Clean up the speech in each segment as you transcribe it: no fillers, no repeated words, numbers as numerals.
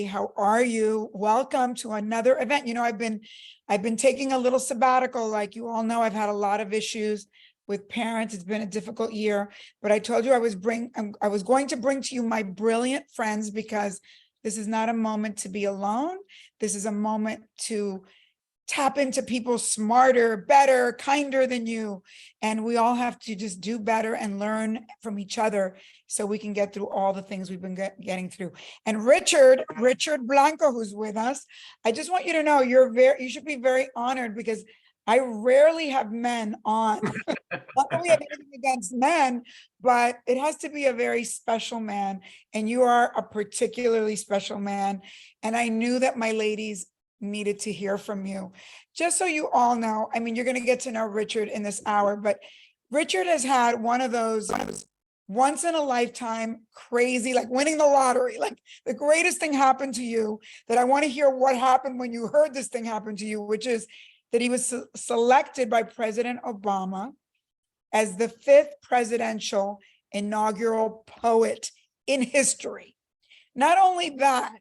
How are you? Welcome to another event. I've been taking a little sabbatical. Like you all know, I've had a lot of issues with parents. It's been a difficult year, but I told you I was going to bring to you my brilliant friends because this is not a moment to be alone. This is a moment to tap into people smarter, better, kinder than you. And we all have to just do better and learn from each other so we can get through all the things we've been getting through. And Richard Blanco, who's with us, I just want you to know you should be very honored because I rarely have men on. Not that we have anything against men, but it has to be a very special man. And you are a particularly special man. And I knew that my ladies needed to hear from you. Just so you all know, I mean, you're going to get to know Richard in this hour, but Richard has had one of those once in a lifetime crazy, like winning the lottery, like the greatest thing happened to you that I want to hear what happened when you heard this thing happen to you, which is that he was selected by President Obama as the 5th presidential inaugural poet in history. Not only that,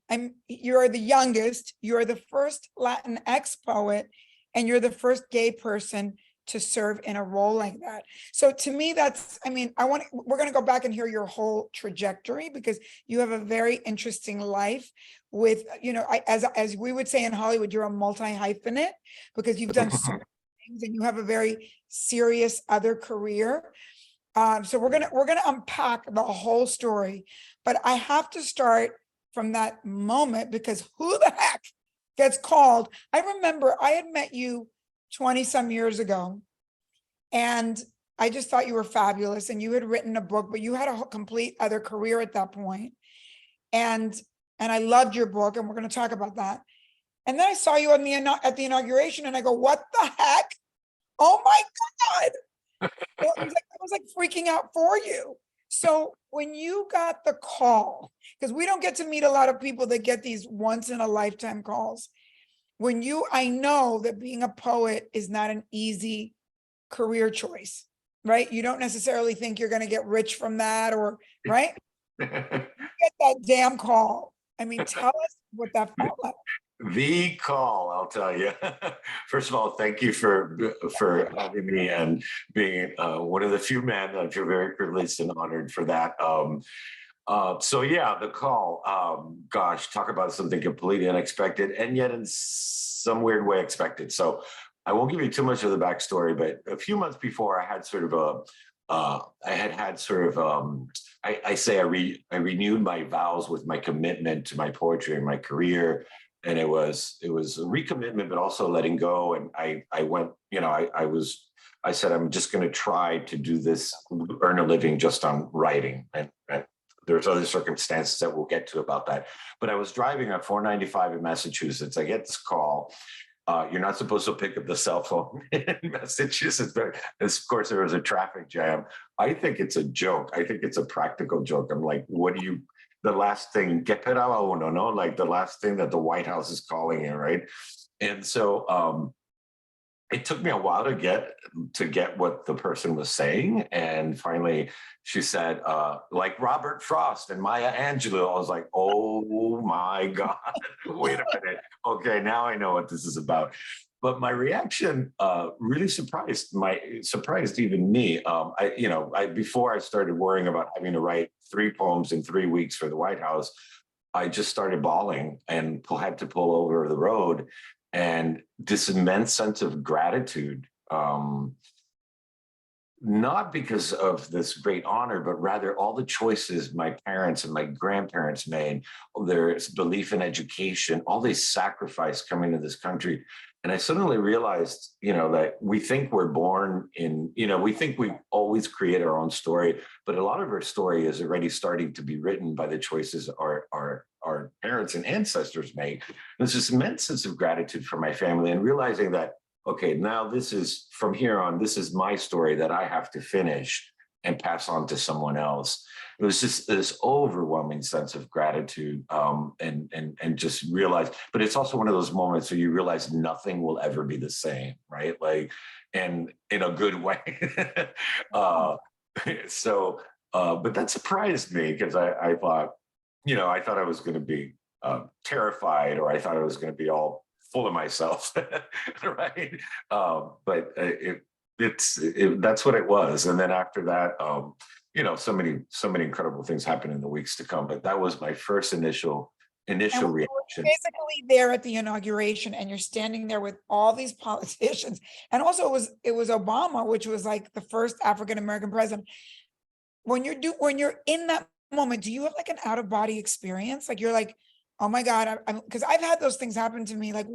you're the youngest, you're the first Latinx poet, and you're the first gay person to serve in a role like that. So to me, we're going to go back and hear your whole trajectory because you have a very interesting life with, as we would say in Hollywood, you're a multi-hyphenate because you've done so many things and you have a very serious other career. So we're gonna unpack the whole story, but I have to start from that moment because who the heck gets called? I remember I had met you 20 some years ago, and I just thought you were fabulous, and you had written a book, but you had a complete other career at that point, and I loved your book, and we're going to talk about that. And then I saw you at the inauguration, and I go, "What the heck? Oh my God!" I was like freaking out for you. So when you got the call, because we don't get to meet a lot of people that get these once in a lifetime calls. I know that being a poet is not an easy career choice, right? You don't necessarily think you're going to get rich from that right? You get that damn call. I mean, tell us what that felt like. The call, I'll tell you. First of all, thank you for having me and being one of the few men. I feel very privileged and honored for that. So yeah, the call. Gosh, talk about something completely unexpected and yet in some weird way expected. So I won't give you too much of the backstory, but a few months before, I had sort of I renewed my vows with my commitment to my poetry and my career. And it was a recommitment, but also letting go. And I went, I said, I'm just going to try to do this, earn a living just on writing. And there's other circumstances that we'll get to about that. But I was driving on 495 in Massachusetts. I get this call. You're not supposed to pick up the cell phone in Massachusetts. Of course, there was a traffic jam. I think it's a joke. I think it's a practical joke. I'm like, the last thing, que esperaba uno, no? Like the last thing that the White House is calling you, right? And so it took me a while to get what the person was saying. And finally she said, like Robert Frost and Maya Angelou. I was like, oh my God, wait a minute. Okay, now I know what this is about. But my reaction really surprised even me. Before I started worrying about having to write 3 poems in 3 weeks for the White House, I just started bawling and had to pull over the road. And this immense sense of gratitude, not because of this great honor, but rather all the choices my parents and my grandparents made, their belief in education, all this sacrifice coming to this country. And I suddenly realized, that we think we're born in, we think we always create our own story, but a lot of our story is already starting to be written by the choices our parents and ancestors made. There's this immense sense of gratitude for my family and realizing that, okay, now from here on, this is my story that I have to finish and pass on to someone else. It was just this overwhelming sense of gratitude, and just realize, but it's also one of those moments where you realize nothing will ever be the same, right? Like, and in a good way. But that surprised me because I thought I was going to be terrified, or I thought I was going to be all full of myself, right? But that's what it was. And then after that, so many incredible things happened in the weeks to come. But that was my first initial And when you were reaction. basically there at the inauguration and you're standing there with all these politicians, and also it was Obama, which was like the first African-American president. When you're in that moment, do you have like an out-of-body experience? Like you're like, oh my God, I'm because I've had those things happen to me, like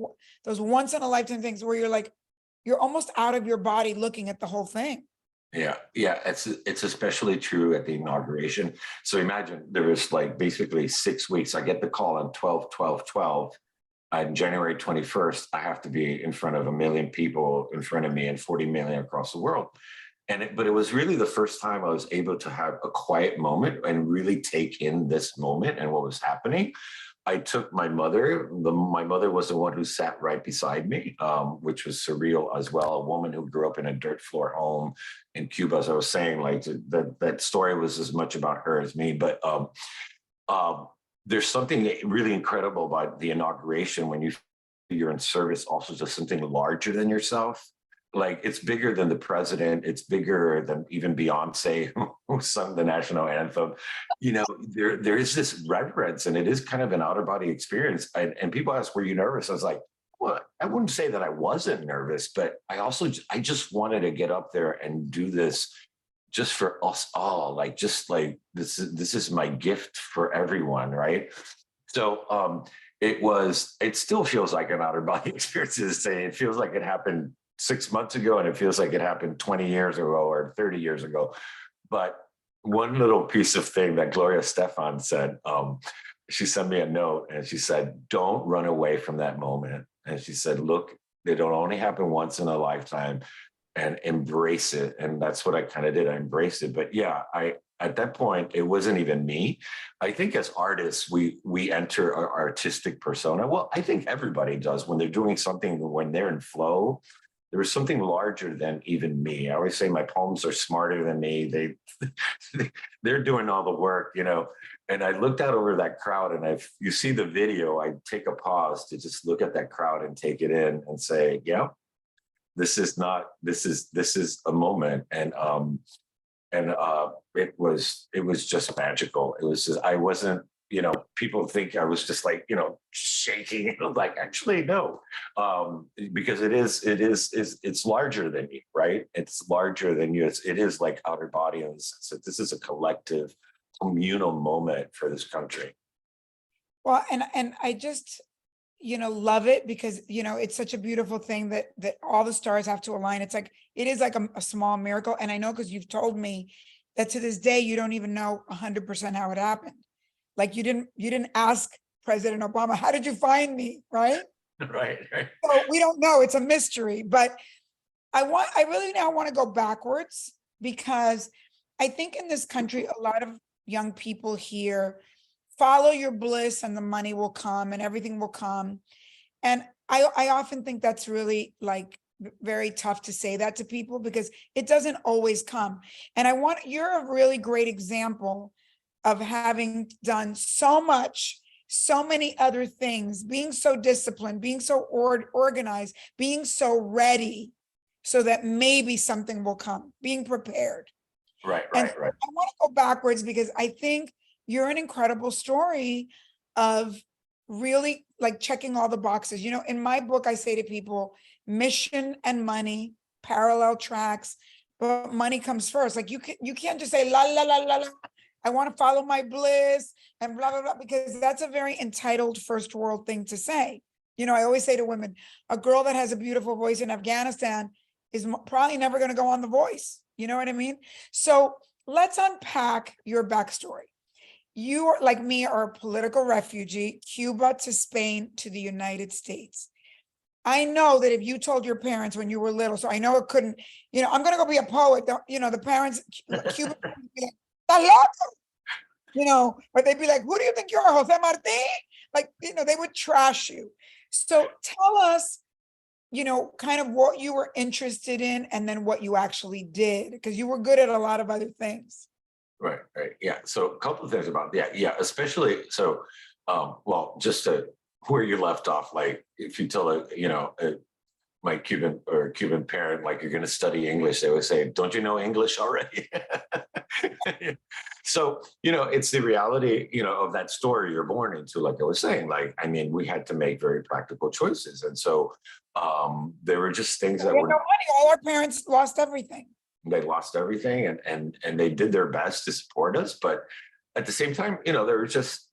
those once in a lifetime things where you're like, you're almost out of your body looking at the whole thing. Yeah, yeah, it's especially true at the inauguration. So imagine there was like basically 6 weeks. I get the call on 12/12/12. On January 21st, I have to be in front of 1 million people in front of me and 40 million across the world. But it was really the first time I was able to have a quiet moment and really take in this moment and what was happening. I took my mother. My mother was the one who sat right beside me, which was surreal as well. A woman who grew up in a dirt floor home in Cuba. As I was saying, like that story was as much about her as me. But there's something really incredible about the inauguration when you're in service, also to something larger than yourself. Like it's bigger than the president. It's bigger than even Beyonce, who sung the national anthem. There is this reverence, and it is kind of an outer body experience. And people ask, "Were you nervous?" I was like, "Well, I wouldn't say that I wasn't nervous, but I just wanted to get up there and do this just for us all. Like just like this is my gift for everyone, right?" So it still feels like an outer body experience to say. It feels like it happened 6 months ago, and it feels like it happened 20 years ago or 30 years ago. But one little piece of thing that Gloria Stefan said, she sent me a note and she said, "Don't run away from that moment." And she said, "Look, it'll only happen once in a lifetime, and embrace it." And that's what I kind of did. I embraced it. But yeah, at that point, it wasn't even me. I think as artists, we enter our artistic persona. Well, I think everybody does when they're doing something, when they're in flow. There was something larger than even me. I always say my poems are smarter than me. They're doing all the work. And I looked out over that crowd, and you see the video, I take a pause to just look at that crowd and take it in and say, yeah, this is a moment. And it was just magical. It was just, I wasn't, people think I was just like, shaking. Like, actually, no, because it's larger than you, right? It's larger than you. It is like outer body in the sense that this is a collective, communal moment for this country. Well, and I just, love it because, it's such a beautiful thing that all the stars have to align. It's like, it is like a small miracle. And I know, because you've told me that to this day, you don't even know 100% how it happened. Like you didn't ask President Obama, how did you find me? Right. Right. So we don't know. It's a mystery, but I really now want to go backwards, because I think in this country, a lot of young people here follow your bliss and the money will come and everything will come. And I often think that's really like very tough to say that to people, because it doesn't always come. And you're a really great example of having done so much, so many other things, being so disciplined, being so organized, being so ready so that maybe something will come, being prepared. Right. I want to go backwards because I think you're an incredible story of really like checking all the boxes. In my book, I say to people, mission and money, parallel tracks, but money comes first. Like you can't just say la la la la la, I want to follow my bliss and blah, blah, blah, because that's a very entitled first world thing to say. I always say to women, a girl that has a beautiful voice in Afghanistan is probably never going to go on The Voice. You know what I mean? So let's unpack your backstory. You are, like me, are a political refugee, Cuba to Spain to the United States. I know that if you told your parents when you were little, so I know it couldn't, I'm going to go be a poet. The parents, Cuba, but they'd be like, who do you think you are, Jose Marti? Like, they would trash you. So tell us, kind of what you were interested in and then what you actually did, because you were good at a lot of other things. Right. Yeah. So a couple of things about, yeah. Especially, so Well, just to where you left off, like if you tell my Cuban parent, like you're going to study English, they would say, "Don't you know English already?" So, it's the reality, of that story you're born into. Like I was saying, like, I mean, we had to make very practical choices. And so there were just things We that had were, no money. All our parents lost everything. they lost everything, and they did their best to support us. But at the same time, they were just,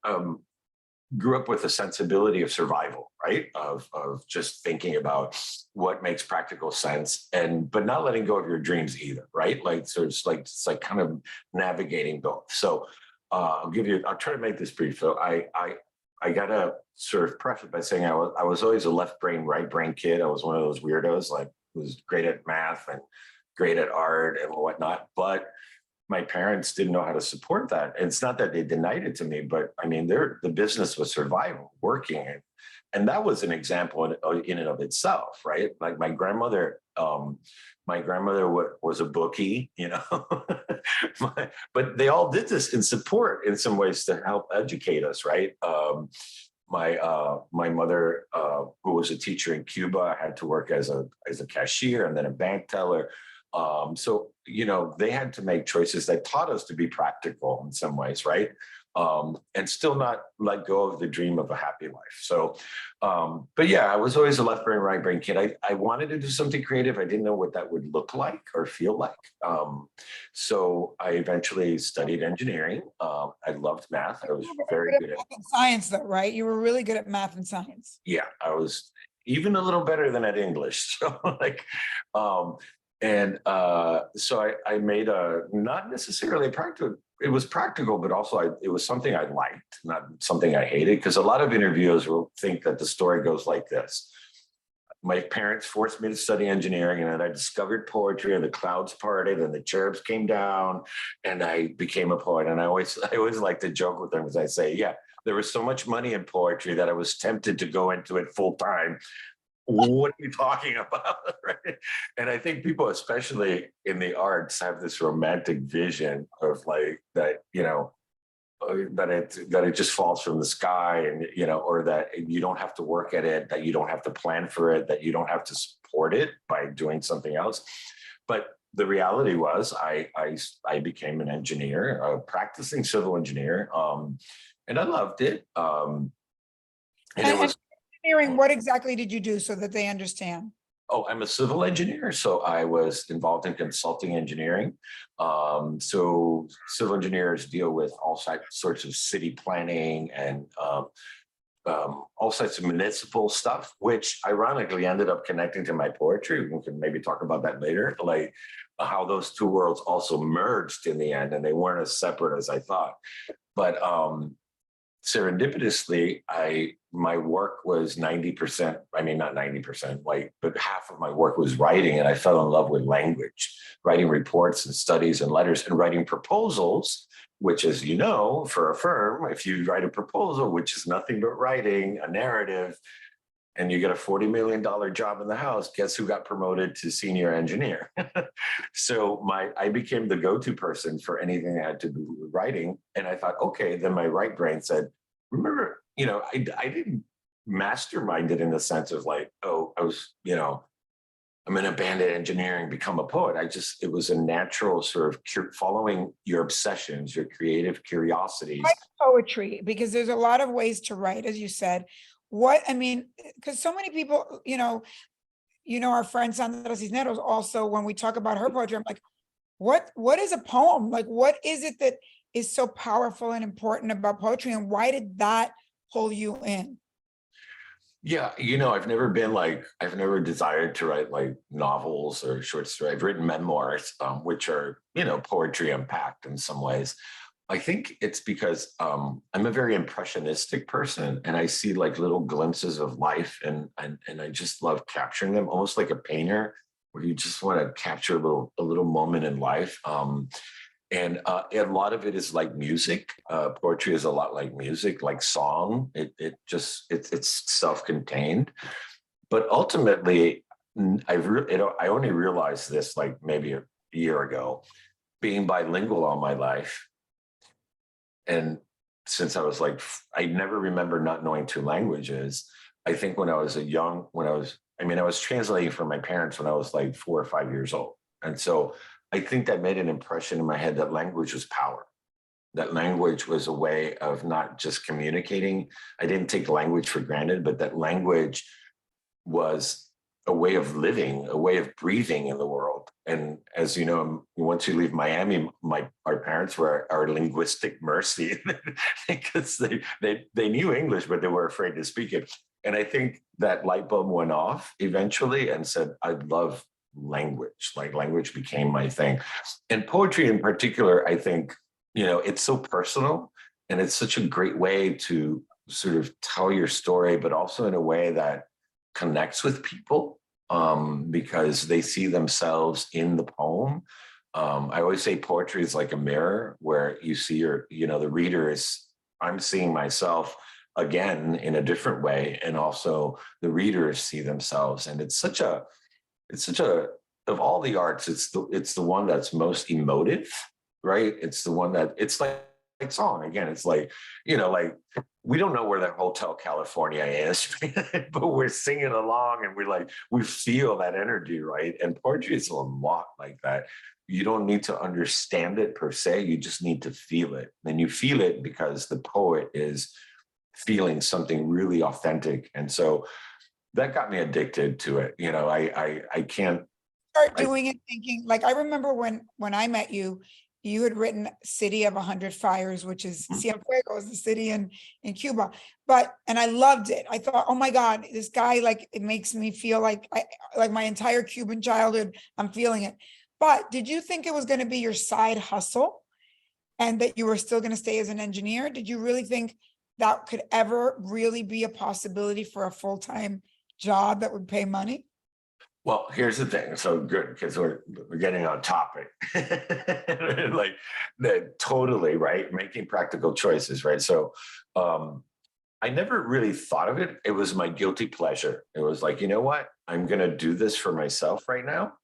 grew up with a sensibility of survival, right? Of just thinking about what makes practical sense, but not letting go of your dreams either, right? Like, so it's like kind of navigating both. So I'll try to make this brief. So I gotta sort of preface by saying I was always a left brain, right brain kid. I was one of those weirdos, like was great at math and great at art and whatnot, but my parents didn't know how to support that. And it's not that they denied it to me, but I mean, the business was survival, working, and that was an example in and of itself, right? Like my grandmother was a bookie, but they all did this in support in some ways to help educate us, right? My mother, who was a teacher in Cuba, had to work as a cashier and then a bank teller. So, they had to make choices that taught us to be practical in some ways, right? And still not let go of the dream of a happy life. So, but yeah, I was always a left brain, right brain kid. I wanted to do something creative. I didn't know what that would look like or feel like. So I eventually studied engineering. I loved math. I was You were very good at good at, math and science, though, right? You were really good at math and science. yeah, I was even a little better than at English. So like, um, so I made a not necessarily a practical. It was practical, but also it was something I liked, not something I hated. Because a lot of interviewers will think that the story goes like this: my parents forced me to study engineering, and then I discovered poetry, and the clouds parted, and the cherubs came down, and I became a poet. And I always like to joke with them as I say, yeah, there was so much money in poetry that I was tempted to go into it full time. What are you talking about? Right? And I think people, especially in the arts, have this romantic vision of like that, that it just falls from the sky, and or that you don't have to work at it, that you don't have to plan for it, that you don't have to support it by doing something else. But the reality was, I became an engineer, a practicing civil engineer, and I loved it. And it And was. engineering, what exactly did you do so that they understand? Oh, I'm a civil engineer, so I was involved in consulting engineering. So civil engineers deal with all sorts of city planning and all sorts of municipal stuff, which ironically ended up connecting to my poetry. We can maybe talk about that later, like how those two worlds also merged in the end, and they weren't as separate as I thought. But serendipitously, my work was 90%, I mean, not 90%, like, but half of my work was writing, and I fell in love with language, writing reports and studies and letters and writing proposals, which, as you know, for a firm, if you write a proposal, which is nothing but writing a narrative, and you get a $40 million job in the house, guess who got promoted to senior engineer? So I became the go-to person for anything that had to do with writing. And I thought, okay, then my right brain said, remember, I didn't mastermind it in the sense of like, oh, I'm going to abandon engineering, become a poet. It was a natural sort of following your obsessions, your creative curiosities. Like poetry, because there's a lot of ways to write, as you said. I mean, because so many people, our friend Sandra Cisneros also, when we talk about her poetry, I'm like, what is a poem? Like, what is it that is so powerful and important about poetry, and why did that pull you in? Yeah, I've never desired to write like novels or short stories. I've written memoirs, which are, poetry unpacked in some ways. I think it's because I'm a very impressionistic person, and I see like little glimpses of life, and I just love capturing them, almost like a painter, where you just want to capture a little moment in life. And a lot of it is like music. Poetry is a lot like music, like song. It's self-contained. But ultimately, I only realized this like maybe a year ago, being bilingual all my life, and since I was like, I never remember not knowing two languages. I think when I was I was translating for my parents when I was like 4 or 5 years old. And so I think that made an impression in my head that language was power. That language was a way of not just communicating. I didn't take language for granted, but that language was a way of living, a way of breathing in the world. And as you know, once you leave Miami, our parents were our linguistic mercy because they knew English, but they were afraid to speak it. And I think that light bulb went off eventually and said, I love language. Like language became my thing. And poetry in particular, I think, it's so personal and it's such a great way to sort of tell your story, but also in a way that connects with people because they see themselves in the poem. I always say poetry is like a mirror where you see the reader is, I'm seeing myself again in a different way. And also the readers see themselves. And it's such a, of all the arts, it's the one that's most emotive, right? It's the one that it's like song again. It's like, like we don't know where the Hotel California is, but we're singing along and we feel that energy, right? And poetry is a lot like that. You don't need to understand it per se. You just need to feel it. And you feel it because the poet is feeling something really authentic. And so that got me addicted to it. I can't Start doing it thinking, like, I remember when I met you, you had written City of 100 Fires, which is Cienfuegos, the city in Cuba. And I loved it. I thought, oh my God, this guy, like, it makes me feel like my entire Cuban childhood, I'm feeling it. But did you think it was going to be your side hustle and that you were still going to stay as an engineer? Did you really think that could ever really be a possibility for a full-time job that would pay money? Well, here's the thing. So good because we're getting on topic. Like that totally right. Making practical choices, right? So I never really thought of it. It was my guilty pleasure. It was like, you know what? I'm gonna do this for myself right now.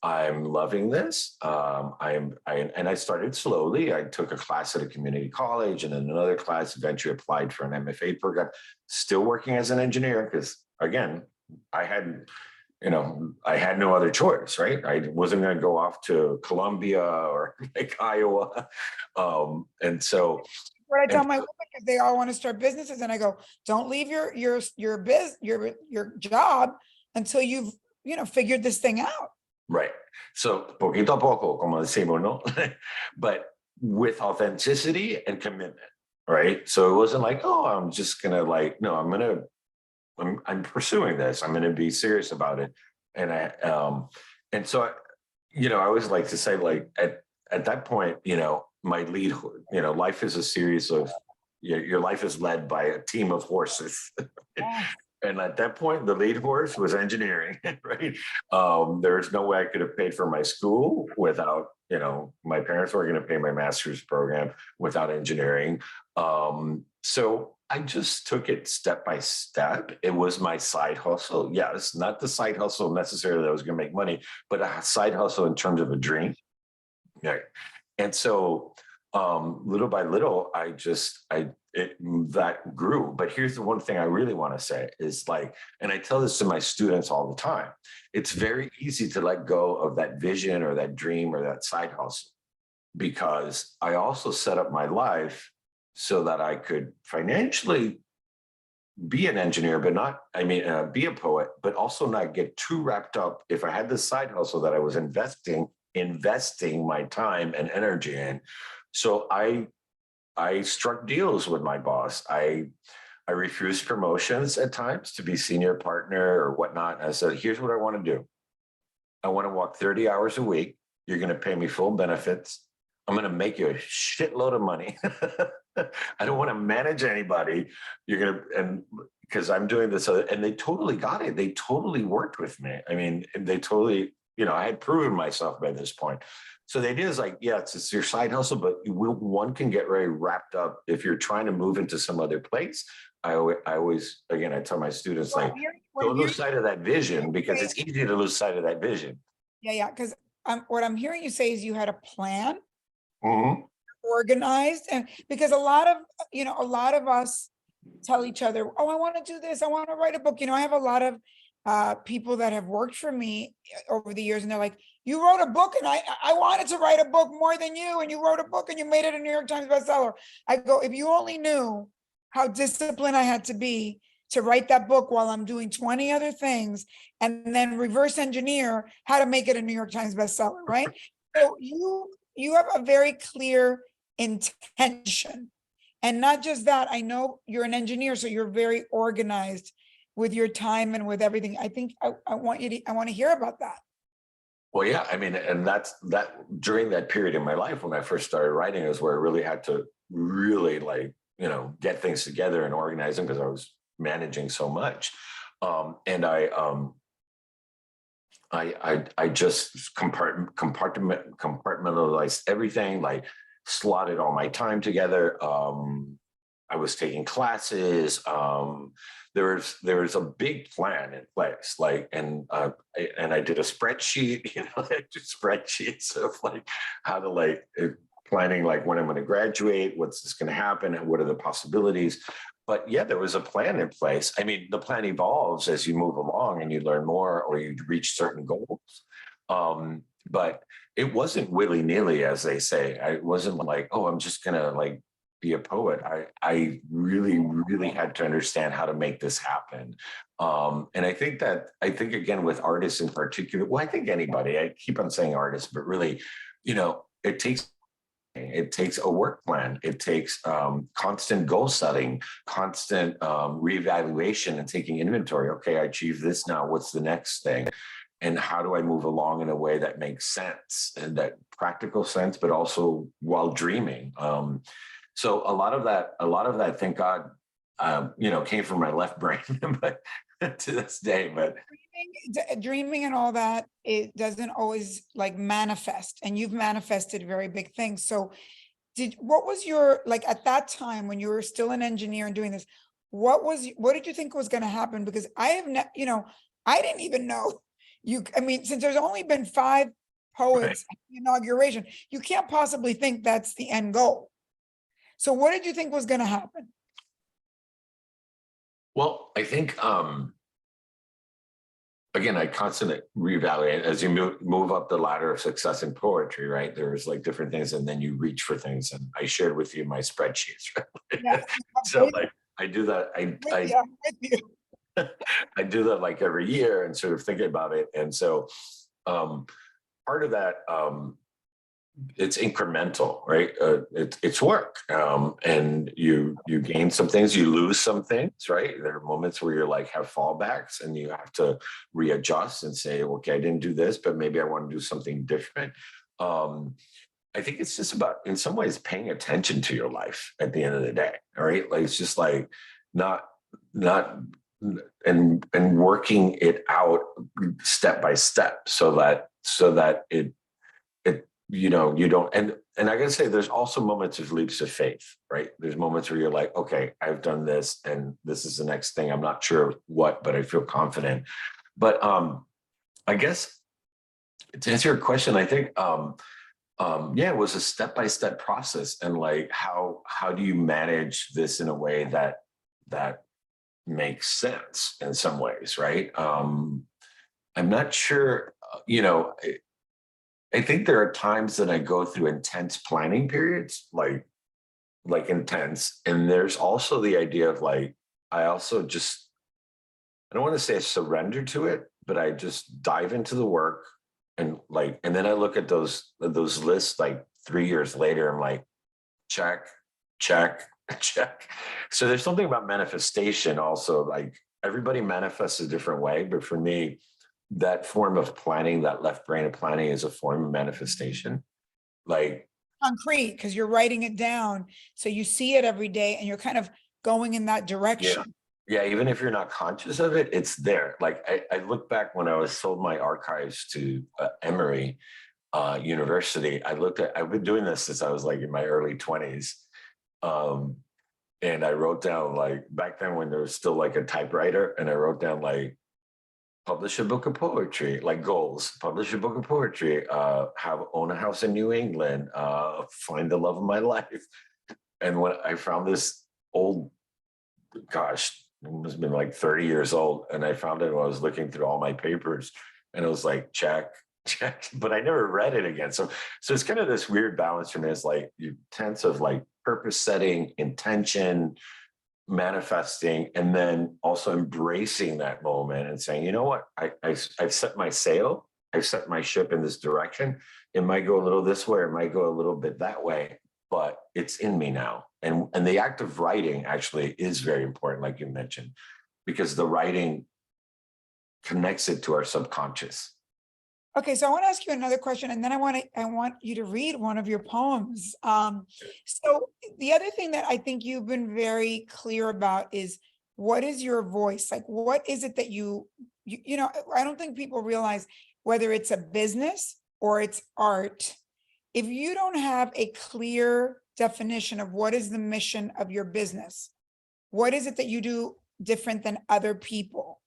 I'm loving this. And I started slowly. I took a class at a community college and then another class, eventually applied for an MFA program, still working as an engineer because again, I had I had no other choice, right? I wasn't going to go off to Columbia or like Iowa. And so, What I tell my women, because they all want to start businesses, and I go, don't leave your job until you've figured this thing out. right. So, poquito a poco, como decimos, no? But with authenticity and commitment, right? So it wasn't like, oh, I'm just gonna no, I'm pursuing this. I'm going to be serious about it. And so, I always like to say, like, at that point, my lead, life is a series of, your life is led by a team of horses. And at that point, the lead horse was engineering, right? There's no way I could have paid for my school without, my parents weren't going to pay my master's program without engineering. So I just took it step by step. It was my side hustle. Yes, not the side hustle necessarily that was going to make money, but a side hustle in terms of a dream. Yeah. And so little by little, that grew. But here's the one thing I really want to say is like, and I tell this to my students all the time, it's very easy to let go of that vision or that dream or that side hustle because I also set up my life so that I could financially be an engineer, but not, be a poet, but also not get too wrapped up. If I had this side hustle that I was investing my time and energy in. So I struck deals with my boss. I refused promotions at times to be senior partner or whatnot. I said, here's what I want to do. I want to walk 30 hours a week. You're going to pay me full benefits. I'm going to make you a shitload of money. I don't want to manage anybody. And because I'm doing this, and they totally got it. They totally worked with me. They totally, I had proven myself by this point. So the idea is like, yeah, it's your side hustle, but one can get very wrapped up if you're trying to move into some other place. I always, again, I tell my students, like, don't lose sight of that vision because it's easy to lose sight of that vision. Yeah. Because what I'm hearing you say is you had a plan. Mm-hmm. organized, and because a lot of us tell each other, oh, I want to do this, I want to write a book. I have a lot of people that have worked for me over the years, and they're like, you wrote a book and I wanted to write a book more than you, and you wrote a book and you made it a New York Times bestseller. I go, if you only knew how disciplined I had to be to write that book while I'm doing 20 other things, and then reverse engineer how to make it a New York Times bestseller, right? So you have a very clear intention. And not just that, I know you're an engineer, so you're very organized with your time and with everything. I think I want to hear about that. Well, yeah, I mean, and that's that during that period in my life when I first started writing is where I really had to really like, get things together and organize them because I was managing so much. And I just compartmentalized everything, like slotted all my time together. I was taking classes. There was a big plan in place, like, and I did a spreadsheet. I did spreadsheets of like how to planning like when I'm going to graduate, what's this going to happen, and what are the possibilities. But yeah, there was a plan in place. I mean, the plan evolves as you move along and you learn more or you reach certain goals. But it wasn't willy-nilly, as they say. I wasn't like, oh, I'm just gonna like be a poet. I really, really had to understand how to make this happen. And I think again with artists in particular, well, I think anybody, I keep on saying artists, but really, it takes a work plan. It takes constant goal setting, constant reevaluation and taking inventory. Okay, I achieved this now. What's the next thing? And how do I move along in a way that makes sense and that practical sense, but also while dreaming? So a lot of that, thank God, came from my left brain, but to this day, but Dreaming and all that, it doesn't always like manifest, and you've manifested very big things. So what was your, like at that time when you were still an engineer and doing this, what did you think was going to happen? Because I have, I didn't even know I mean, since there's only been 5 poets at the inauguration, you can't possibly think that's the end goal. So what did you think was going to happen? well, I think again, I constantly reevaluate as you move up the ladder of success in poetry, right? There's like different things, and then you reach for things. And I shared with you my spreadsheets, right? Yes, So like I do that. I'm with you. I do that like every year and sort of thinking about it. And so part of that, it's incremental, right? It's work, and you gain some things, you lose some things, right? There are moments where you're like have fallbacks, and you have to readjust and say, okay, I didn't do this, but maybe I want to do something different. I think it's just about, in some ways, paying attention to your life at the end of the day. All right, like it's just like not and working it out step by step, so that it you don't, and I gotta say there's also moments of leaps of faith, right? There's moments where you're like, okay, I've done this and this is the next thing. I'm not sure what, but I feel confident. But I guess to answer your question, I think yeah, it was a step-by-step process. And like how do you manage this in a way that makes sense in some ways, right? I'm not sure, I think there are times that I go through intense planning periods, like intense. And there's also the idea of like, I also just, I don't want to say I surrender to it, but I just dive into the work and then I look at those lists like 3 years later, I'm like, check, check, check. So there's something about manifestation also, like everybody manifests a different way, but for me, that form of planning, that left brain of planning is a form of manifestation. Like Concrete, because you're writing it down, so you see it every day and you're kind of going in that yeah, direction. yeah, even if you're not conscious of it, it's there. Like I look back when I was sold my archives to Emory University. I've been doing this since I was like in my early 20s. And I wrote down like back then when there was still like a typewriter, and I wrote down like publish a book of poetry, like goals, publish a book of poetry, own a house in New England, find the love of my life. And when I found this old, gosh, it must have been like 30 years old. And I found it when I was looking through all my papers, and it was like, check, check, but I never read it again. So it's kind of this weird balance for me. It's like you tense of like purpose setting, intention, manifesting, and then also embracing that moment and saying, you know what, I've set my sail, I've set my ship in this direction. It might go a little this way, or it might go a little bit that way, but it's in me now. And the act of writing actually is very important, like you mentioned, because the writing connects it to our subconscious. Okay, so I want to ask you another question, and then I want you to read one of your poems. So the other thing that I think you've been very clear about is, what is your voice? Like, what is it that you know, I don't think people realize, whether it's a business or it's art, if you don't have a clear definition of what is the mission of your business, what is it that you do different than other people?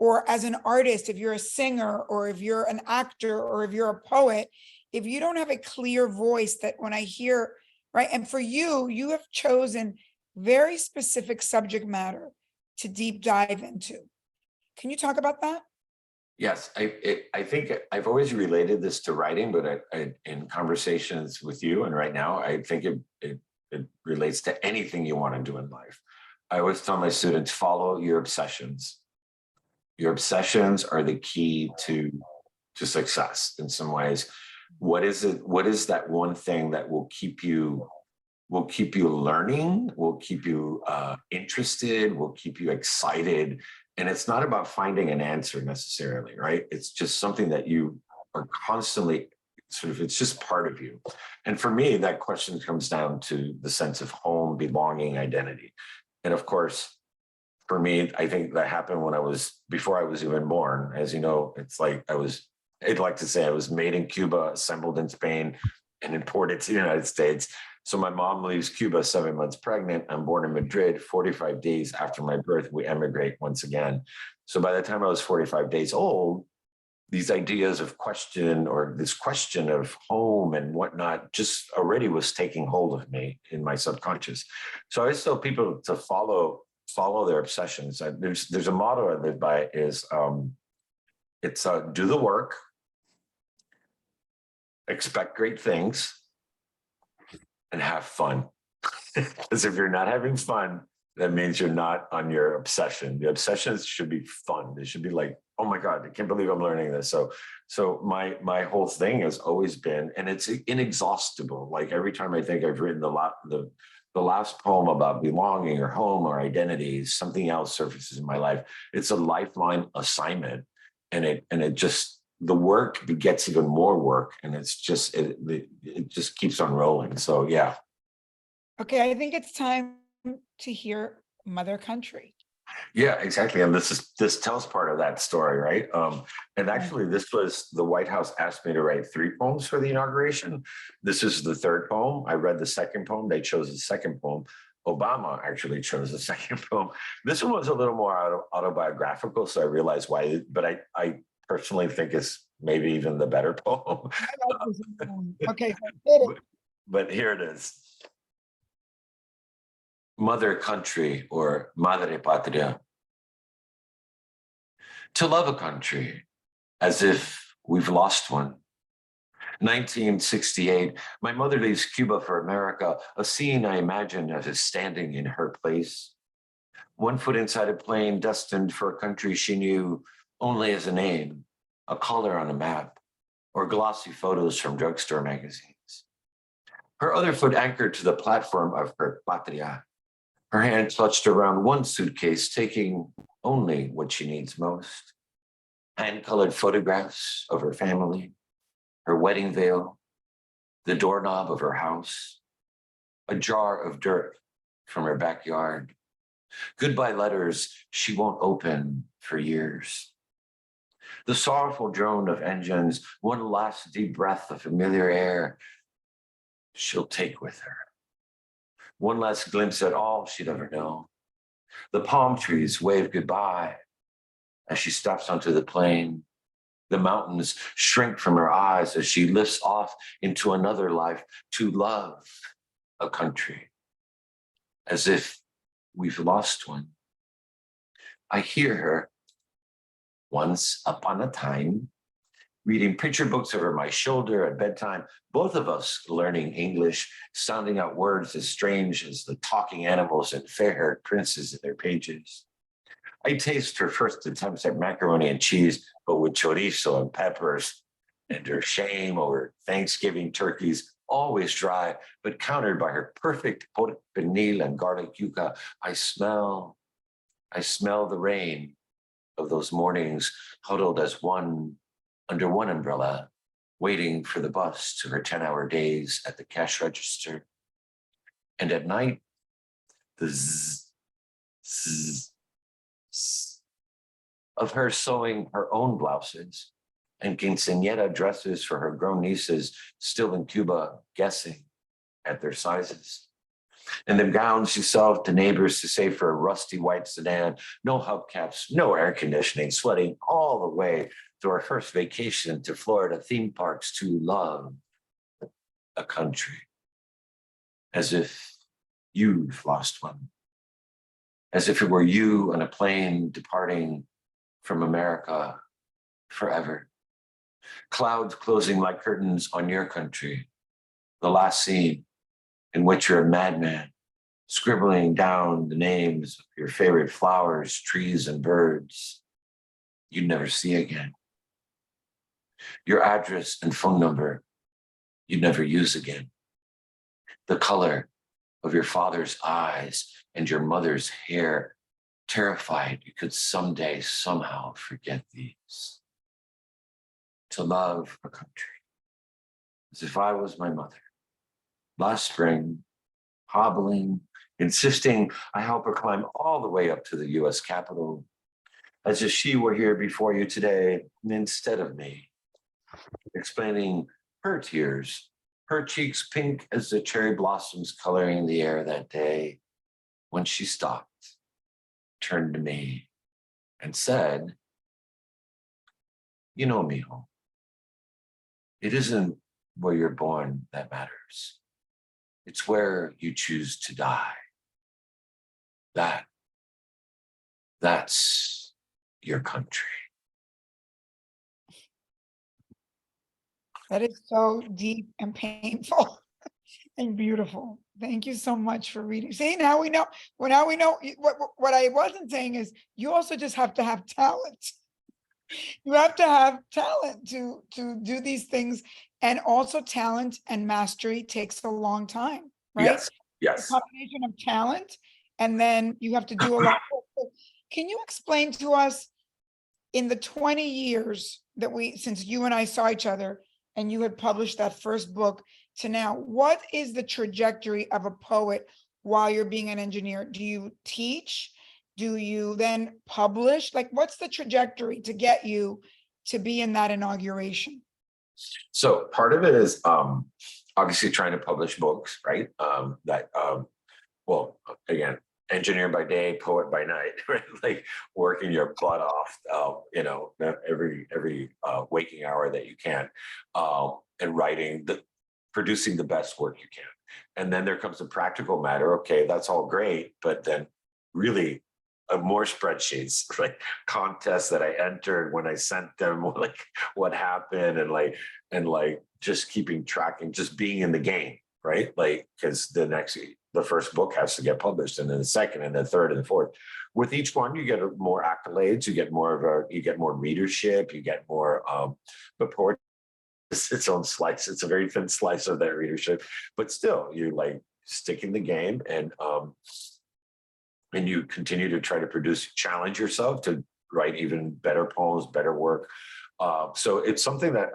Or as an artist, if you're a singer, or if you're an actor, or if you're a poet, if you don't have a clear voice, that when I hear, right, and for you, you have chosen very specific subject matter to deep dive into. Can you talk about that? Yes, I think I've always related this to writing, but in conversations with you and right now, I think it relates to anything you want to do in life. I always tell my students, follow your obsessions. Your obsessions are the key to success in some ways. What is it? What is that one thing that will keep you learning, will keep you interested, will keep you excited? And it's not about finding an answer necessarily, right? It's just something that you are constantly sort of, it's just part of you. And for me, that question comes down to the sense of home, belonging, identity. And of course, for me, I think that happened before I was even born. As you know, it's like I'd like to say I was made in Cuba, assembled in Spain, and imported to the United States. So my mom leaves Cuba 7 months pregnant. I'm born in Madrid. 45 days after my birth, we emigrate once again. So by the time I was 45 days old, these ideas of this question of home and whatnot just already was taking hold of me in my subconscious. So I always tell people to follow their obsessions. There's a motto I live by, is it's do the work, expect great things, and have fun. Because if you're not having fun, that means you're not on your obsession. The obsessions should be fun. They should be like, oh my God, I can't believe I'm learning this. So my whole thing has always been, and it's inexhaustible. Like every time I think I've written the last poem about belonging or home or identity, something else surfaces in my life. It's a lifeline assignment, and it just, the work begets even more work, and it's just it just keeps on rolling. So yeah. Okay, I think it's time to hear Mother Country. Yeah, exactly. And this tells part of that story, right? And actually, this was, the White House asked me to write 3 poems for the inauguration. This is the 3rd poem. I read the 2nd poem. They chose the 2nd poem. Obama actually chose the 2nd poem. This one was a little more autobiographical, so I realized why. But I personally think it's maybe even the better poem. I like this one. Okay, so hit it. But here it is. Mother Country, or Madre Patria. To love a country as if we've lost one. 1968, my mother leaves Cuba for America, a scene I imagine as standing in her place. 1 foot inside a plane destined for a country she knew only as a name, a color on a map, or glossy photos from drugstore magazines. Her other foot anchored to the platform of her patria, her hand clutched around 1 suitcase, taking only what she needs most. Hand-colored photographs of her family, her wedding veil, the doorknob of her house, a jar of dirt from her backyard, goodbye letters she won't open for years. The sorrowful drone of engines, 1 last deep breath of familiar air she'll take with her. 1 last glimpse at all she'd ever know. The palm trees wave goodbye, As she steps onto the plain, the mountains shrink from her eyes as she lifts off into another life to love a country, as if we've lost one. I hear her, once upon a time, reading picture books over my shoulder at bedtime, both of us learning English, sounding out words as strange as the talking animals and fair-haired princes in their pages. I taste her first attempts at macaroni and cheese, but with chorizo and peppers, and her shame over Thanksgiving turkeys, always dry, but countered by her perfect pork pernil and garlic yuca. I smell the rain of those mornings, huddled as one under one umbrella, waiting for the bus to her 10-hour days at the cash register. And at night, the zzz, zzz, zzz of her sewing her own blouses and quinceañera dresses for her grown nieces still in Cuba, guessing at their sizes. And the gowns she sold to neighbors to save for a rusty white sedan, no hubcaps, no air conditioning, sweating all the way to our first vacation to Florida theme parks to love a country. As if you've lost one. As if it were you on a plane departing from America forever. Clouds closing like curtains on your country. The last scene in which you're a madman, scribbling down the names of your favorite flowers, trees, and birds you'd never see again. Your address and phone number you'd never use again. The color of your father's eyes and your mother's hair, terrified you could someday somehow forget these. To love a country as if I was my mother. Last spring, hobbling, insisting I help her climb all the way up to the US Capitol, as if she were here before you today instead of me, explaining her tears, her cheeks pink as the cherry blossoms coloring the air that day, when she stopped, turned to me, and said, you know, mijo, it isn't where you're born that matters. It's where you choose to die. That's your country. That is so deep and painful and beautiful. Thank you so much for reading. See, now we know. Well, now we know what I wasn't saying is you also just have to have talent. You have to have talent to do these things, and also talent and mastery takes a long time, right? Yes, A yes. combination of talent, and then you have to do a lot. Can you explain to us, in the 20 years that since you and I saw each other and you had published that first book to now, what is the trajectory of a poet while you're being an engineer? Do you teach? Do you then publish? Like, what's the trajectory to get you to be in that inauguration? So part of it is obviously trying to publish books, right? Well, again, engineer by day, poet by night, right? Like working your butt off, every waking hour that you can, and producing the best work you can. And then there comes the practical matter. Okay, that's all great, but then really more spreadsheets, like contests that I entered, when I sent them, like what happened, and just keeping tracking, just being in the game, right? Like, because the first book has to get published, and then the second, and the third, and the fourth. With each one, you get more accolades, you get more readership, you get more. But poetry is its own slice. It's a very thin slice of that readership, but still, you like stick in the game, and you continue to try to challenge yourself to write even better poems, better work. So it's something that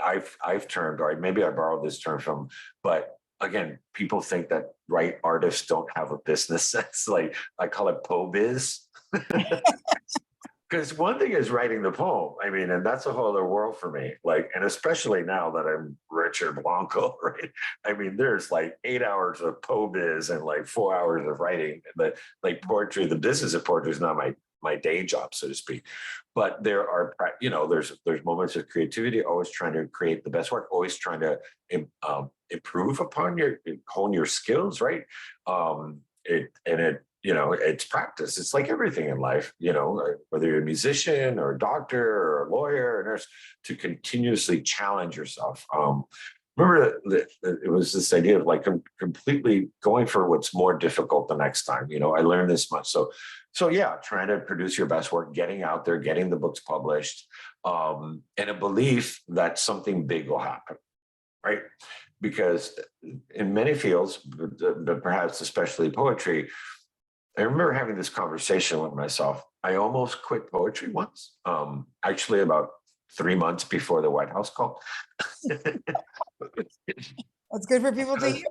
I've termed, or maybe I borrowed this term from, but again, people think that artists don't have a business sense. Like I call it po-biz. Because one thing is writing the poem. I mean, and that's a whole other world for me. Like, and especially now that I'm Richard Blanco, right? I mean, there's like 8 hours of po-biz and like 4 hours of writing. But like poetry, the business of poetry is not my day job, so to speak. But there are, there's moments of creativity, always trying to create the best work, always trying to improve upon hone your skills, right? It's practice. It's like everything in life, whether you're a musician or a doctor or a lawyer or a nurse, to continuously challenge yourself. Remember that it was this idea of like completely going for what's more difficult the next time. I learned this much. So yeah, trying to produce your best work, getting out there, getting the books published, and a belief that something big will happen, right? Because in many fields, but perhaps especially poetry, I remember having this conversation with myself. I almost quit poetry once, actually about 3 months before the White House called. That's good for people to hear.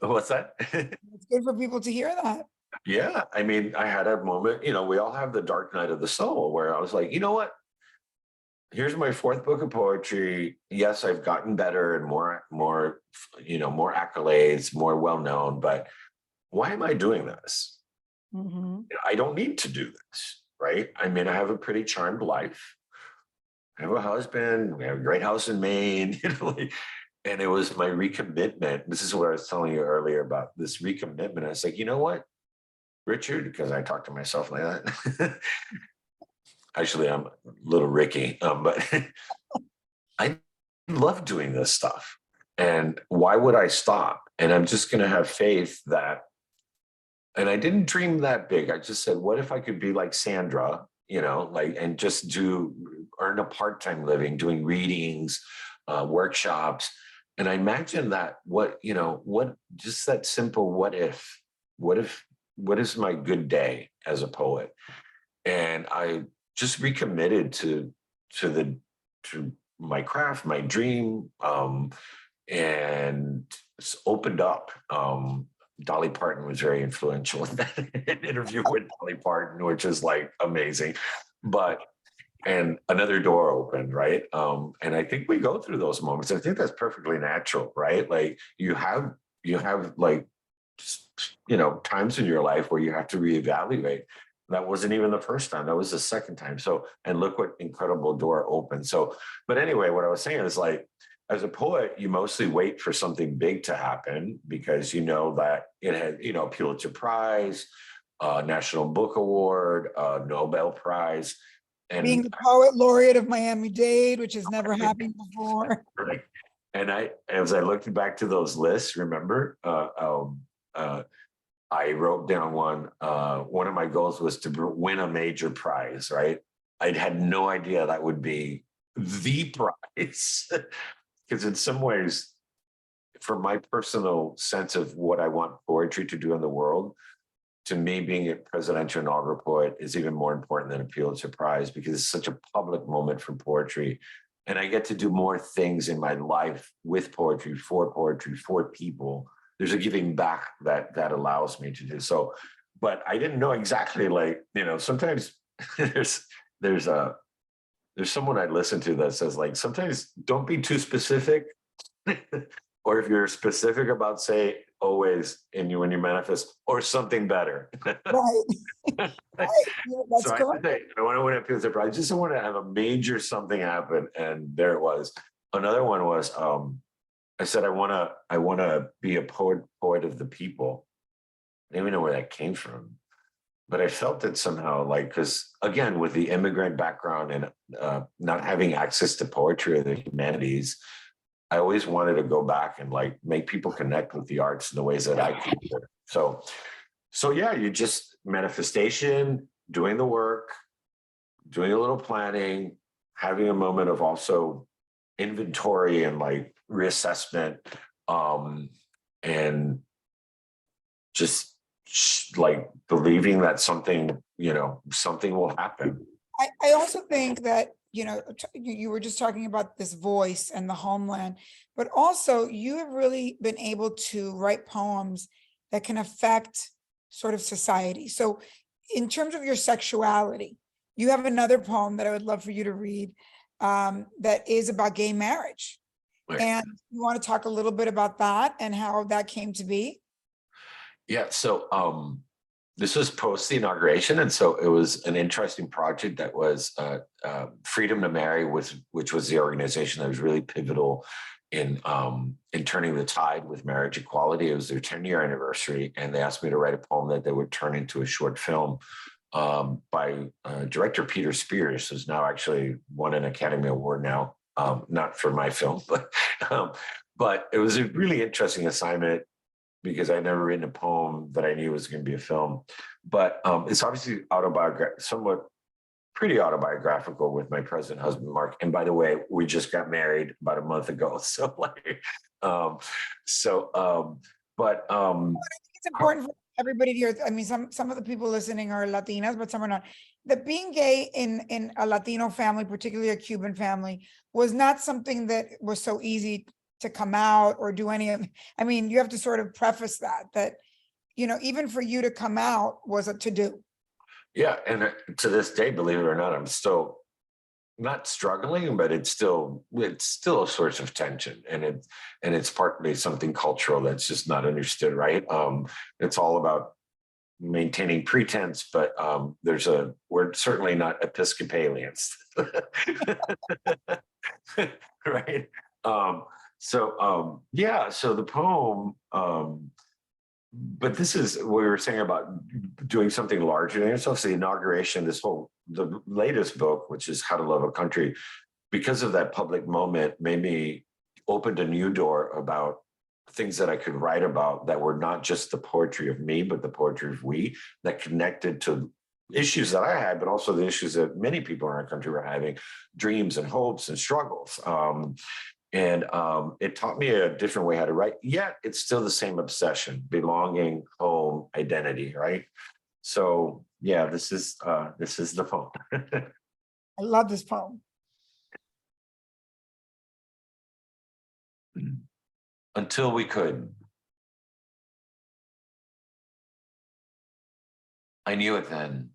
What's that? It's good for people to hear that. Yeah, I mean, I had a moment, we all have the dark night of the soul where I was like, you know what? Here's my fourth book of poetry. Yes, I've gotten better and more accolades, more well-known, but why am I doing this? I don't need to do this, right? I mean, I have a pretty charmed life. I have a husband, we have a great house in Maine, and it was my recommitment. This is what I was telling you earlier about this recommitment. I was like, you know what, Richard, because I talk to myself like that. Actually, I'm a little Ricky, but I love doing this stuff. And why would I stop? And I'm just going to have faith that, and I didn't dream that big. I just said, what if I could be like Sandra, and just earn a part-time living doing readings, workshops. And I imagine that just that simple, what is my good day as a poet? And I just recommitted to my craft, my dream, and it's opened up. Dolly Parton was very influential in that interview with Dolly Parton, which is like amazing. And another door opened, right? And I think we go through those moments. I think that's perfectly natural, right? Like you have like, times in your life where you have to reevaluate. That wasn't even the first time. That was the second time. So, and look what incredible door opened. So, but anyway, what I was saying is like, as a poet, you mostly wait for something big to happen because you know that it had, Pulitzer Prize, National Book Award, Nobel Prize. And being the poet laureate of Miami-Dade, which has never happened before. Right. And as I looked back to those lists, remember, I wrote down one of my goals was to win a major prize, right? I had no idea that would be the prize. Because in some ways, for my personal sense of what I want poetry to do in the world, to me, being a presidential inaugural poet is even more important than a Pulitzer Prize because it's such a public moment for poetry. And I get to do more things in my life with poetry, for people. There's a giving back that allows me to do so. But I didn't know exactly, sometimes there's someone I listen to that says like, sometimes don't be too specific. Or if you're specific about, say, always when you manifest, or something better. Right. Right. That's So correct. I want to win a Pulitzer Prize. I just want to have a major something happen. And there it was. Another one was, I said, I want to be a poet of the people. I don't even know where that came from. But I felt it somehow, because again, with the immigrant background and not having access to poetry or the humanities, I always wanted to go back and make people connect with the arts in the ways that I could. So yeah, you just manifestation, doing the work, doing a little planning, having a moment of also inventory and reassessment, and just believing that something will happen. I also think that, you were just talking about this voice and the homeland, but also you have really been able to write poems that can affect sort of society. So in terms of your sexuality, you have another poem that I would love for you to read, that is about gay marriage. Right. And you want to talk a little bit about that and how that came to be? Yeah. So This was post the inauguration, and so it was an interesting project that was Freedom to Marry, which was the organization that was really pivotal in turning the tide with marriage equality. It was their 10-year anniversary, and they asked me to write a poem that they would turn into a short film by director Peter Spears, who's now actually won an Academy Award now, not for my film, but it was a really interesting assignment because I'd never written a poem that I knew was going to be a film. But it's obviously somewhat pretty autobiographical with my present husband, Mark. And by the way, we just got married about a month ago. So like, but It's important for everybody to hear. I mean, some of the people listening are Latinas, but some are not. That being gay in a Latino family, particularly a Cuban family, was not something that was so easy to come out or do any of. I mean, you have to sort of preface that even for you to come out was a to-do. yeah, and to this day, believe it or not, I'm still not struggling, but it's still a source of tension, and it's partly something cultural that's just not understood, right? It's all about maintaining pretense, but we're certainly not Episcopalians. Right. Yeah, so the poem, but this is what we were saying about doing something larger than yourself. So the inauguration, the latest book, which is How to Love a Country, because of that public moment, made me opened a new door about things that I could write about that were not just the poetry of me, but the poetry of we, that connected to issues that I had, but also the issues that many people in our country were having, dreams and hopes and struggles. And it taught me a different way how to write, yet it's still the same obsession, belonging, home, identity, right? So yeah, this is the poem. I love this poem. Until we could. I knew it then.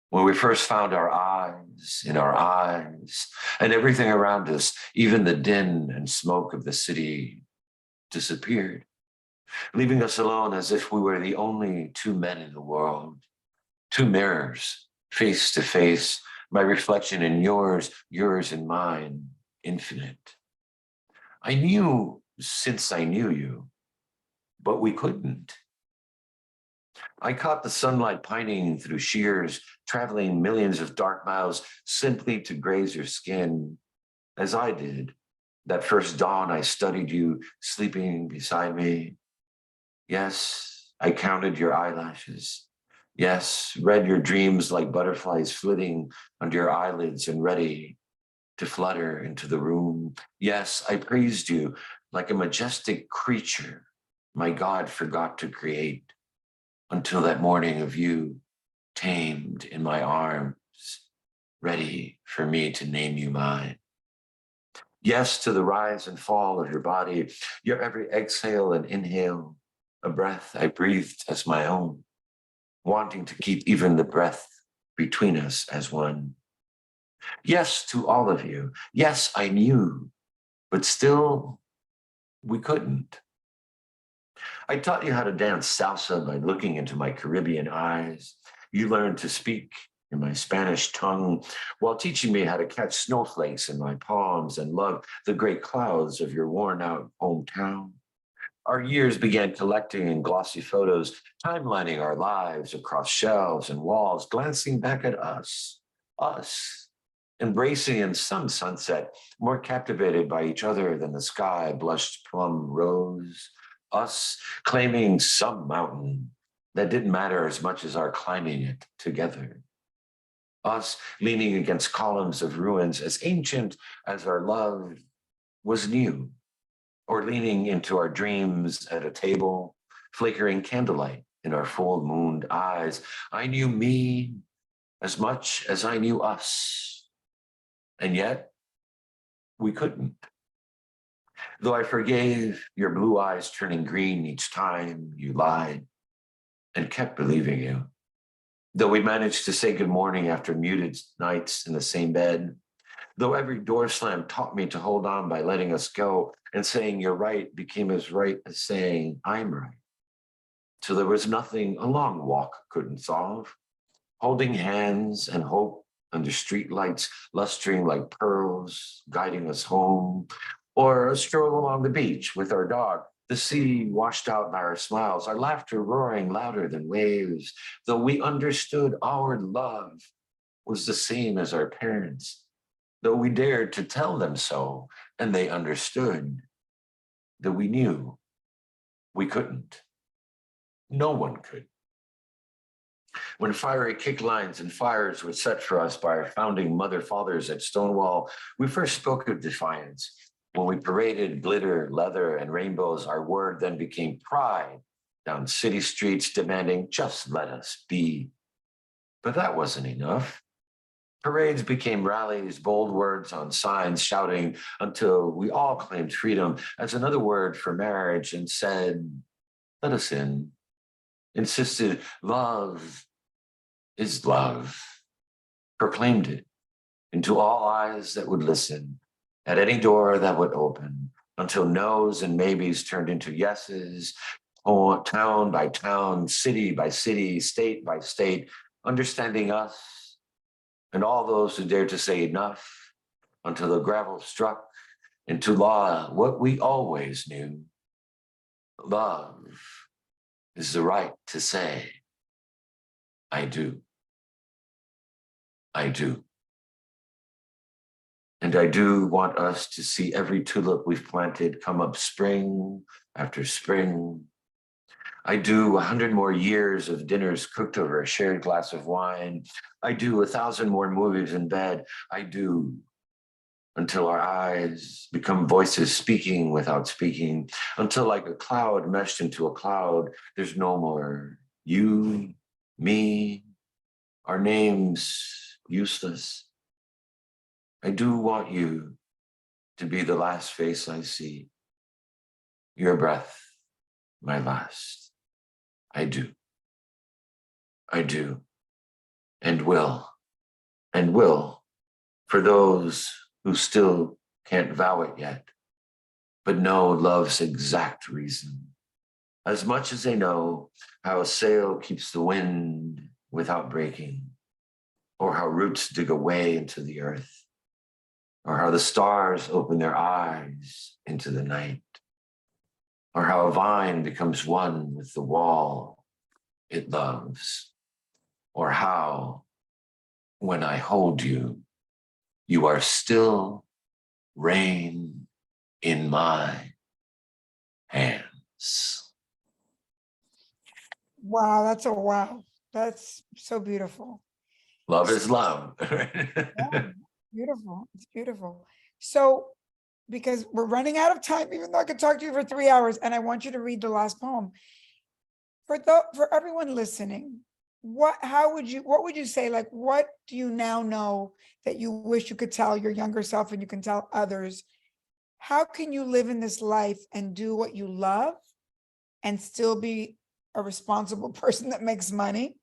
When we first found our eyes in our eyes, and everything around us, even the din and smoke of the city, disappeared, leaving us alone as if we were the only two men in the world, two mirrors, face to face, my reflection in yours, yours in mine, infinite. I knew since I knew you, but we couldn't. I caught the sunlight pining through shears, traveling millions of dark miles simply to graze your skin, as I did. That first dawn, I studied you sleeping beside me. Yes, I counted your eyelashes. Yes, read your dreams like butterflies flitting under your eyelids and ready to flutter into the room. Yes, I praised you like a majestic creature my God forgot to create, until that morning of you tamed in my arms, ready for me to name you mine. Yes to the rise and fall of your body, your every exhale and inhale, a breath I breathed as my own, wanting to keep even the breath between us as one. Yes to all of you. Yes, I knew, but still we couldn't. I taught you how to dance salsa by looking into my Caribbean eyes. You learned to speak in my Spanish tongue while teaching me how to catch snowflakes in my palms and love the great clouds of your worn out hometown. Our years began collecting in glossy photos, timelining our lives across shelves and walls, glancing back at us, embracing in some sunset, more captivated by each other than the sky blushed plum rose, us claiming some mountain that didn't matter as much as our climbing it together, us leaning against columns of ruins as ancient as our love was new, or leaning into our dreams at a table, flickering candlelight in our full-mooned eyes. I knew me as much as I knew us, and yet we couldn't. Though I forgave your blue eyes turning green each time you lied and kept believing you. Though we managed to say good morning after muted nights in the same bed. Though every door slam taught me to hold on by letting us go, and saying you're right became as right as saying I'm right. So there was nothing a long walk couldn't solve. Holding hands and hope under streetlights, lustering like pearls, guiding us home, or a stroll along the beach with our dog, the sea washed out by our smiles, our laughter roaring louder than waves, though we understood our love was the same as our parents, though we dared to tell them so, and they understood, though we knew we couldn't. No one could. When fiery kick lines and fires were set for us by our founding mother fathers at Stonewall, we first spoke of defiance. When we paraded glitter, leather, and rainbows, our word then became pride down city streets demanding, just let us be. But that wasn't enough. Parades became rallies, bold words on signs shouting until we all claimed freedom as another word for marriage and said, let us in. Insisted love is love, proclaimed it into all eyes that would listen, at any door that would open, until no's and maybes turned into yeses, town by town, city by city, state by state, understanding us and all those who dared to say enough, until the gravel struck into law what we always knew. Love is the right to say, I do. I do. And I do want us to see every tulip we've planted come up spring after spring. I do 100 more years of dinners cooked over a shared glass of wine. I do 1,000 more movies in bed. I do until our eyes become voices speaking without speaking, until like a cloud meshed into a cloud, there's no more you, me, our names useless. I do want you to be the last face I see. Your breath, my last. I do. I do. And will. And will for those who still can't vow it yet, but know love's exact reason. As much as they know how a sail keeps the wind without breaking, or how roots dig away into the earth, or how the stars open their eyes into the night, or how a vine becomes one with the wall it loves, or how, when I hold you, you are still rain in my hands. Wow, that's a wow. That's so beautiful. Love is love. Yeah, beautiful. It's beautiful. So, because we're running out of time, even though I could talk to you for 3 hours, and I want you to read the last poem. For everyone listening, what would you say, like, what do you now know that you wish you could tell your younger self and you can tell others? How can you live in this life and do what you love and still be a responsible person that makes money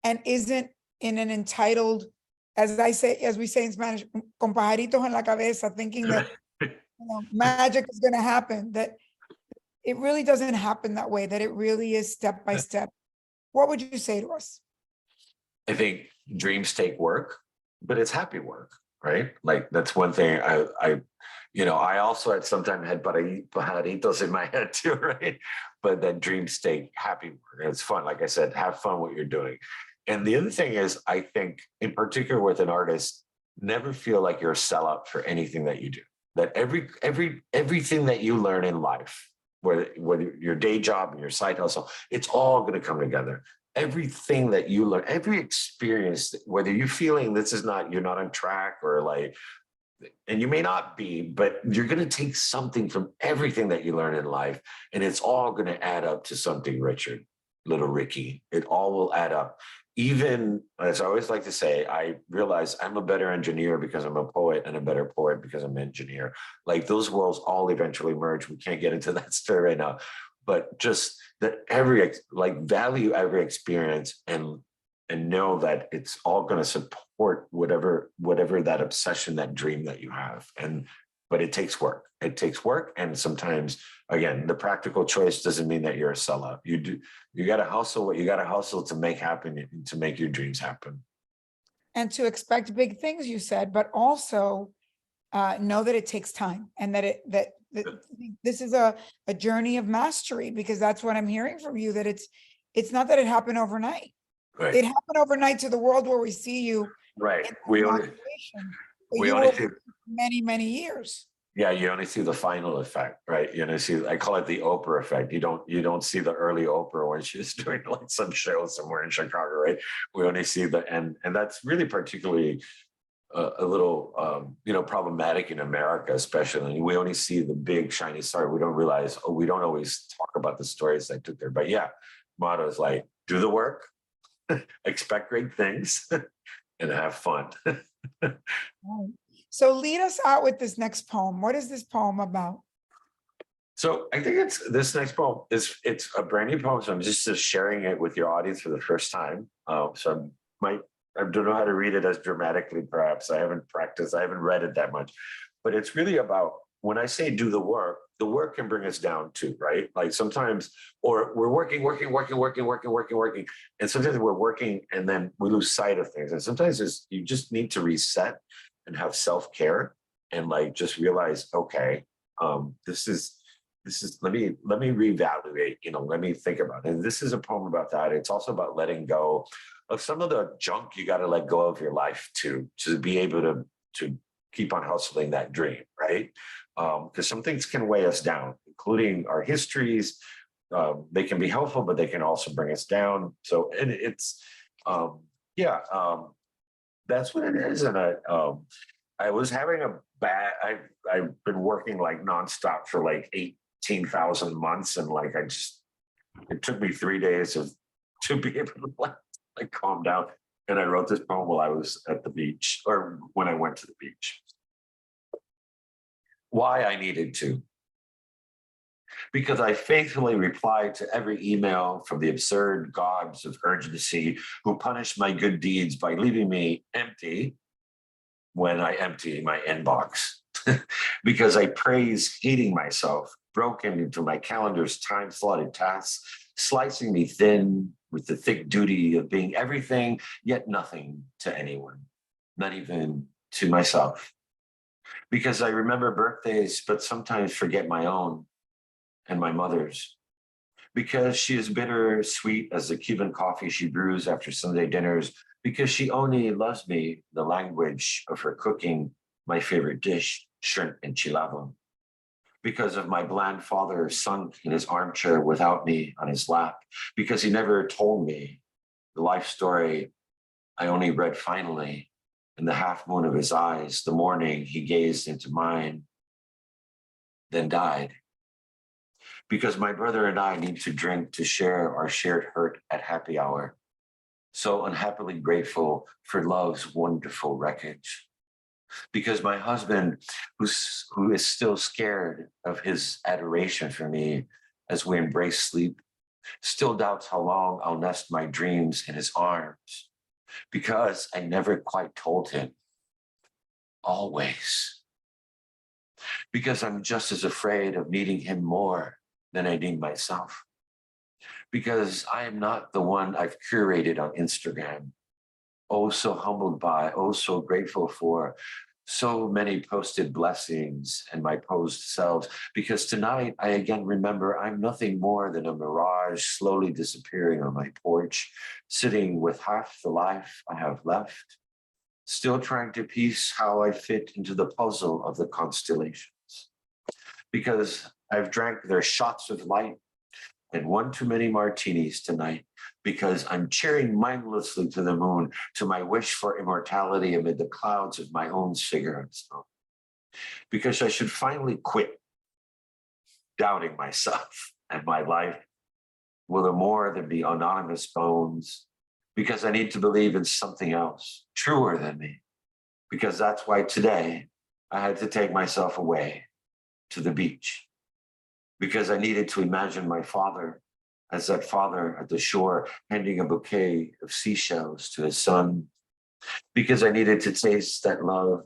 and isn't in an entitled, as we say in Spanish, con pajaritos en la cabeza, thinking that magic is going to happen, that it really doesn't happen that way, that it really is step by step. What would you say to us? I think dreams take work, but it's happy work, right? Like that's one thing I also at some time had pajaritos in my head too, right? But then dreams take happy work. And it's fun. Like I said, have fun what you're doing. And the other thing is, I think in particular with an artist, never feel like you're a sellout for anything that you do. That everything that you learn in life, whether your day job and your side hustle, it's all going to come together. Everything that you learn, every experience, whether you're feeling you're not on track or like, and you may not be, but you're going to take something from everything that you learn in life, and it's all going to add up to something, Richard, little Ricky. It all will add up. Even as I always like to say, I realize I'm a better engineer because I'm a poet and a better poet because I'm an engineer. Like those worlds all eventually merge. We can't get into that story right now, but just that value every experience and know that it's all going to support whatever that obsession, that dream that you have. And but it takes work. It takes work. And sometimes, again, the practical choice doesn't mean that you're a sellout. You got to hustle what you got to hustle to make happen, to make your dreams happen. And to expect big things, you said, but also know that it takes time, and that this is a journey of mastery, because that's what I'm hearing from you, that it's not that it happened overnight. Right. It happened overnight to the world where we see you Right. in We only, operation, but we you only were see, many years. yeah, you only see the final effect, right? You know, see, I call it the Oprah effect. You don't see the early Oprah when she's doing like some show somewhere in Chicago, right? We only see the end, and that's really particularly a little, you know, problematic in America, especially. We only see the big shiny star. We don't realize, we don't always talk about the stories that took there. But yeah, motto is like, do the work, expect great things, and have fun. Right. So lead us out with this next poem. What is this poem about? So I think it's this next poem it's a brand new poem. So I'm just sharing it with your audience for the first time. I don't know how to read it as dramatically, perhaps. I haven't practiced, I haven't read it that much. But it's really about, when I say do the work can bring us down too, right? Like sometimes, or we're working. And sometimes we're working and then we lose sight of things. And sometimes you just need to reset and have self-care and like just realize, okay, this is let me reevaluate, you know, let me think about it. And this is a poem about that. It's also about letting go of some of the junk you got to let go of your life to be able to keep on hustling that dream, right? Because some things can weigh us down, including our histories. They can be helpful, but they can also bring us down. So, and it's that's what it is. And I was having a bad. I've been working like nonstop for like 18,000 months, and like it took me 3 days to be able to like calm down. And I wrote this poem while I was at the beach, or when I went to the beach. Why I needed to. Because I faithfully replied to every email from the absurd gods of urgency who punished my good deeds by leaving me empty when I empty my inbox. Because I praise hating myself, broken into my calendar's time-slotted tasks, slicing me thin with the thick duty of being everything, yet nothing to anyone, not even to myself. Because I remember birthdays, but sometimes forget my own and my mother's. Because she is bittersweet as the Cuban coffee she brews after Sunday dinners. Because she only loves me the language of her cooking my favorite dish, shrimp enchilada. Because of my bland father sunk in his armchair without me on his lap. Because he never told me the life story I only read finally in the half moon of his eyes, the morning he gazed into mine, then died. Because my brother and I need to drink to share our shared hurt at happy hour. So unhappily grateful for love's wonderful wreckage. Because my husband, who is still scared of his adoration for me as we embrace sleep, still doubts how long I'll nest my dreams in his arms. Because I never quite told him. Always. Because I'm just as afraid of needing him more than I need myself. Because I am not the one I've curated on Instagram. Oh, so humbled by, oh, so grateful for so many posted blessings and my posed selves. Because tonight I again remember I'm nothing more than a mirage slowly disappearing on my porch, sitting with half the life I have left, still trying to piece how I fit into the puzzle of the constellations. Because I've drank their shots of light and one too many martinis tonight, because I'm cheering mindlessly to the moon, to my wish for immortality amid the clouds of my own cigarette smoke. Because I should finally quit doubting myself and my life will no more than be anonymous bones, because I need to believe in something else, truer than me. Because that's why today I had to take myself away to the beach. Because I needed to imagine my father as that father at the shore, handing a bouquet of seashells to his son. Because I needed to taste that love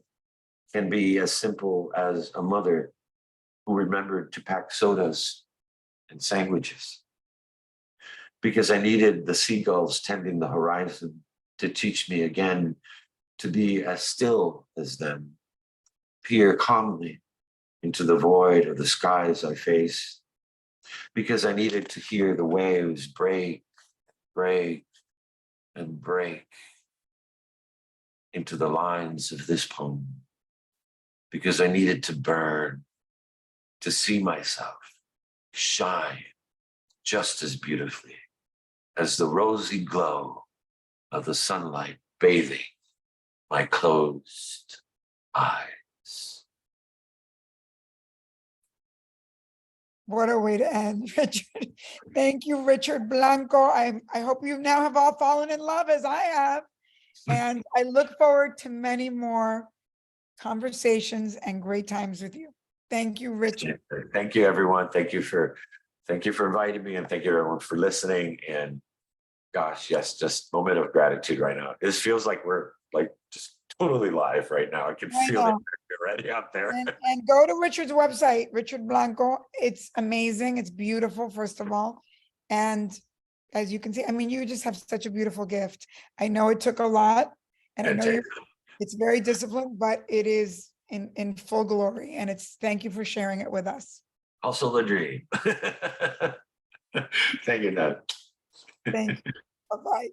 can be as simple as a mother who remembered to pack sodas and sandwiches because I needed the seagulls tending the horizon to teach me again to be as still as them, peer calmly into the void of the skies I face, because I needed to hear the waves break, break, and break into the lines of this poem, because I needed to burn, to see myself shine just as beautifully as the rosy glow of the sunlight bathing my closed eyes. What a way to end, Richard. Thank you, Richard Blanco. I hope you now have all fallen in love as I have. And I look forward to many more conversations and great times with you. Thank you, Richard. Thank you, everyone. Thank you for inviting me, and thank you everyone for listening. And gosh, yes, just moment of gratitude right now. This feels like we're like just totally live right now. I can I feel it know. already out there. And go to Richard's website, Richard Blanco. It's amazing. It's beautiful, first of all. And as you can see, I mean, you just have such a beautiful gift. I know it took a lot, and I know it's very disciplined, but it is in full glory. And it's, thank you for sharing it with us. Also the dream. Thank you, Ned. Thank you. Bye-bye.